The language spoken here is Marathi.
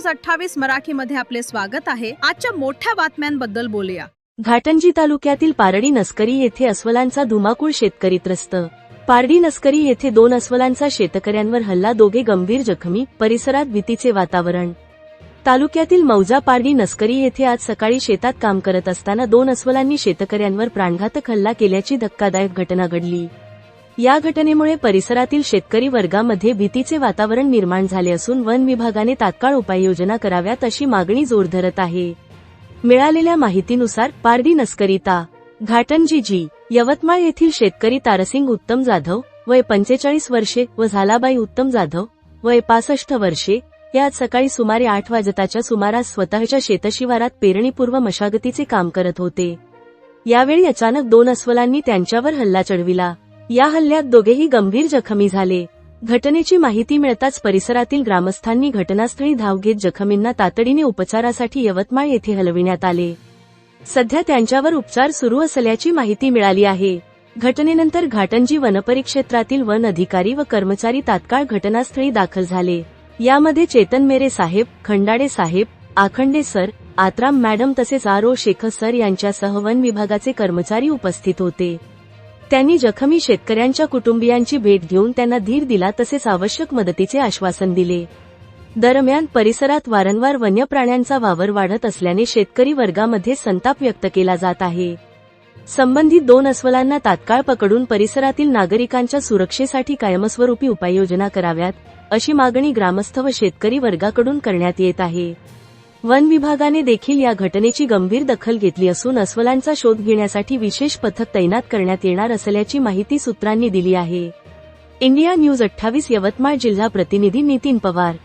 न्यूज 28 मराठीमध्ये आपले स्वागत आहे। आजच्या मोठ्या बातम्यांबद्दल बोलूया। घाटंजी तालुक्यातील पारडी नस्करी येथे अस्वलांचा धुमाकूळ, शेतकरी त्रस्त। पारडी नस्करी येथे 2 अस्वलांचा शेतकऱ्यांवर हल्ला, दोघे गंभीर जखमी, परिसरात भीतीचे वातावरण। तालुक्यातील मौजा पारडी नस्करी येथे आज सकाळी शेतात काम करत असताना 2 अस्वलांनी शेतकऱ्यांवर प्राणघातक हल्ला केल्याची धक्कादायक घटना घडली। या घटनेमुळे परिसरातील शेतकरी वर्गामध्ये भीतीचे वातावरण निर्माण झाले असून वन विभागाने तात्काळ उपाययोजना कराव्यात अशी मागणी जोर धरत आहे। मिळालेल्या माहितीनुसार पारडी नस्करी ता. घाटंजी जी. यवतमाळ येथील शेतकरी तारसिंग उत्तम जाधव वय 45 वर्षे व झालाबाई उत्तम जाधव वय 65 वर्षे हे आज सकाळी सुमारे 8 वाजताच्या सुमारास स्वतःच्या शेतशिवारात पेरणीपूर्व मशागतीचे काम करत होते। यावेळी अचानक 2 अस्वलांनी त्यांच्यावर हल्ला चढविला। या हल्ल्यात दोघेही गंभीर जखमी झाले। घटनेची माहिती मिळताच परिसरातील ग्रामस्थांनी घटनास्थळी धाव घेत जखमींना तातडीने उपचारासाठी यवतमाळ येथे हलविण्यात आले। सध्या त्यांच्यावर उपचार सुरू असल्याची माहिती मिळाली आहे। घटनेनंतर घाटंजी वनपरिक्षेत्रातील वन अधिकारी व कर्मचारी तात्काळ घटनास्थळी दाखल झाले। यामध्ये चेतन मेरे साहेब, खंडाडे साहेब, आखंडे सर, आत्राम मॅडम तसेच आर.ओ. शेख सर यांच्यासह वन विभागाचे कर्मचारी उपस्थित होते। त्यांनी जखमी शेतकऱ्यांच्या कुटुंबियांची भेट घेऊन त्यांना धीर दिला तसेच आवश्यक मदतीचे आश्वासन दिले। दरम्यान परिसरात वारंवार वन्य प्राण्यांचा वावर वाढत असल्याने शेतकरी वर्गामध्ये संताप व्यक्त केला जात आहे। संबंधित 2 अस्वलांना तात्काळ पकडून परिसरातील नागरिकांच्या सुरक्षेसाठी कायमस्वरूपी उपाययोजना कराव्यात अशी मागणी ग्रामस्थ व शेतकरी वर्गाकडून करण्यात येत आहे। वन विभागाने देखील या घटनेची गंभीर दखल घेतली असून अस्वलांचा शोध घेण्यासाठी विशेष पथक तैनात करण्यात येणार असल्याची माहिती सूत्रांनी दिली आहे। इंडिया न्यूज 28 यवतमाळ जिल्हा प्रतिनिधी नितीन पवार।